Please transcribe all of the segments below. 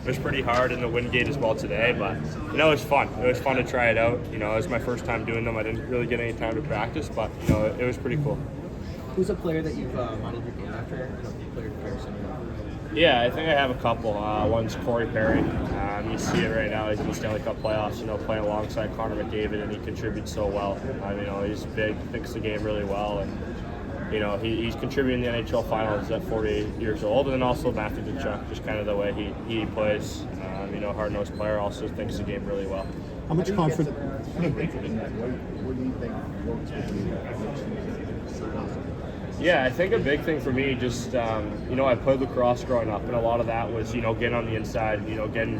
It was pretty hard in the wind gate as well today, but it was fun. It was fun to try it out. It was my first time doing them. I didn't really get any time to practice, but it was pretty cool. Who's a player that you've modeled your game after? Player comparison. Yeah, I think I have a couple. One's Corey Perry. You see it right now. He's in the Stanley Cup playoffs, playing alongside Connor McDavid, and he contributes so well. He's big, thinks the game really well, and he's contributing in the NHL Finals at 48 years old. And then also Matthew Tkachuk, just kind of the way he plays. Hard-nosed player, also thinks the game really well. How much confidence? What do you think works with Yeah, I think a big thing for me, just I played lacrosse growing up, and a lot of that was getting on the inside, getting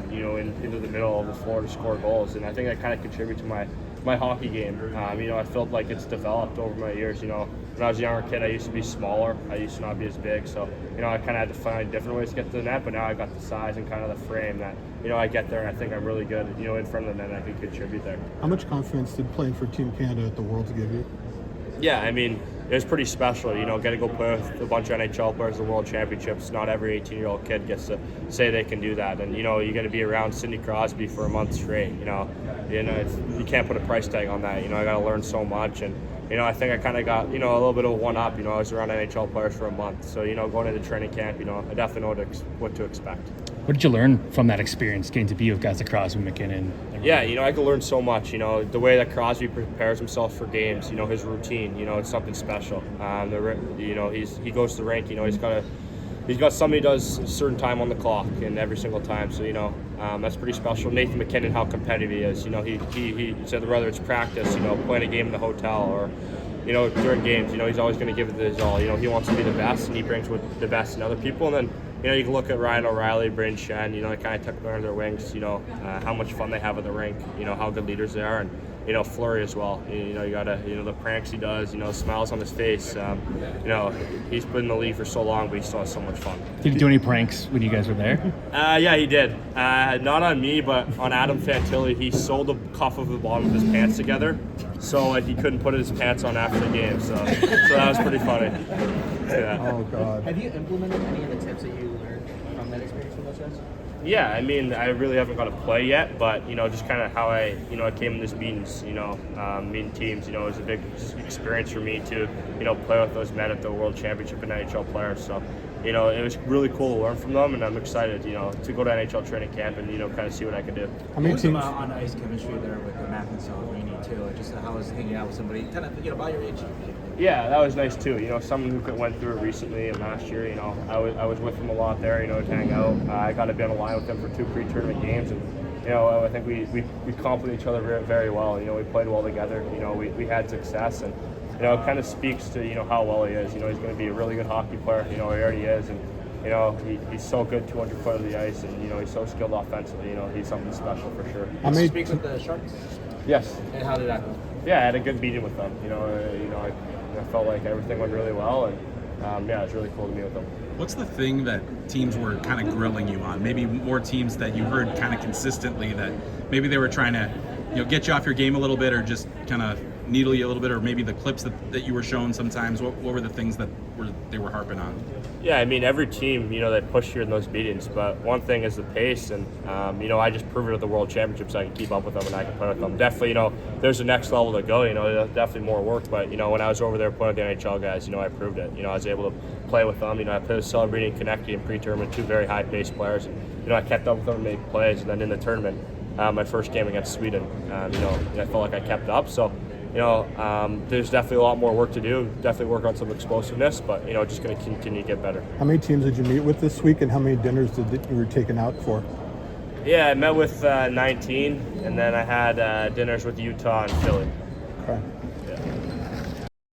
into the middle of the floor to score goals, and I think that kind of contributed to my hockey game. I felt like it's developed over my years. When I was a younger kid, I used to be smaller. I used to not be as big, so I kind of had to find different ways to get to the net. But now I got the size and kind of the frame that I get there, and I think I'm really good. In front of the net, and I can contribute there. How much confidence did playing for Team Canada at the Worlds give you? Yeah, it was pretty special, get to go play with a bunch of NHL players at the World Championships. Not every 18-year-old kid gets to say they can do that. And, you got to be around Sidney Crosby for a month straight, you can't put a price tag on that. I got to learn so much. And, I think I kind of got, a little bit of a one-up. I was around NHL players for a month. So, going into training camp, I definitely know what to expect. What did you learn from that experience, getting to be with guys like Crosby, McKinnon? Yeah, I could learn so much. The way that Crosby prepares himself for games, his routine, it's something special. He goes to the rink, he's got somebody who does a certain time on the clock, and every single time. So that's pretty special. Nathan McKinnon, how competitive he is. He said whether it's practice, playing a game in the hotel, or during games, he's always going to give it his all. He wants to be the best, and he brings with the best in other people. And then you can look at Ryan O'Reilly, Brayden Schenn, they kind of took them under their wings, how much fun they have at the rink, how good leaders they are, and, Fleury as well. You got the pranks he does, smiles on his face. He's been in the league for so long, but he still has so much fun. Did he do any pranks when you guys were there? Yeah, he did. Not on me, but on Adam Fantilli. He sewed the cuff of the bottom of his pants together, so he couldn't put his pants on after the game. So that was pretty funny. Yeah. Oh, God. Have you implemented any of the tips that you learned from that experience with those guys? Yeah, I really haven't got to play yet, but just kind of how I came in these meetings, meeting teams, it was a big experience for me to play with those men at the World Championship and NHL players. So it was really cool to learn from them, and I'm excited to go to NHL training camp and kind of see what I can do. How many teams on ice chemistry there with Matt and Salvini too? Just how was hanging out with somebody kind of about your age? Yeah, that was nice too. Someone who went through it recently and last year. I was with him a lot there. To hang out. I got to be on the line with him for 2 pre-tournament games, and I think we complement each other very, very well. We played well together. We had success, and it kind of speaks to how well he is. He's going to be a really good hockey player. He already is, and he's so good 200 foot of the ice, and he's so skilled offensively. He's something special for sure. Did you speak with the Sharks? Yes. And how did that go? Yeah, I had a good meeting with them. I felt like everything went really well, and it was really cool to meet with them. What's the thing that teams were kind of grilling you on? Maybe more teams that you heard kind of consistently that maybe they were trying to, get you off your game a little bit, or just kind of needle you a little bit, or maybe the clips that you were shown sometimes. What were the things that they were harping on? Yeah, every team, they push you in those meetings, but one thing is the pace, and, I just proved it at the World Championships. I can keep up with them and I can play with them. Definitely, there's a next level to go, definitely more work, but, when I was over there playing with the NHL guys, I proved it. I was able to play with them. I played with Celebrating and Connecting in pre-tournament, 2 very high-paced players, and, I kept up with them and made plays, and then in the tournament, my first game against Sweden, I felt like I kept up, so there's definitely a lot more work to do. Definitely work on some explosiveness, but just going to continue to get better. How many teams did you meet with this week, and how many dinners did you were taken out for? Yeah, I met with 19, and then I had dinners with Utah and Philly. Okay.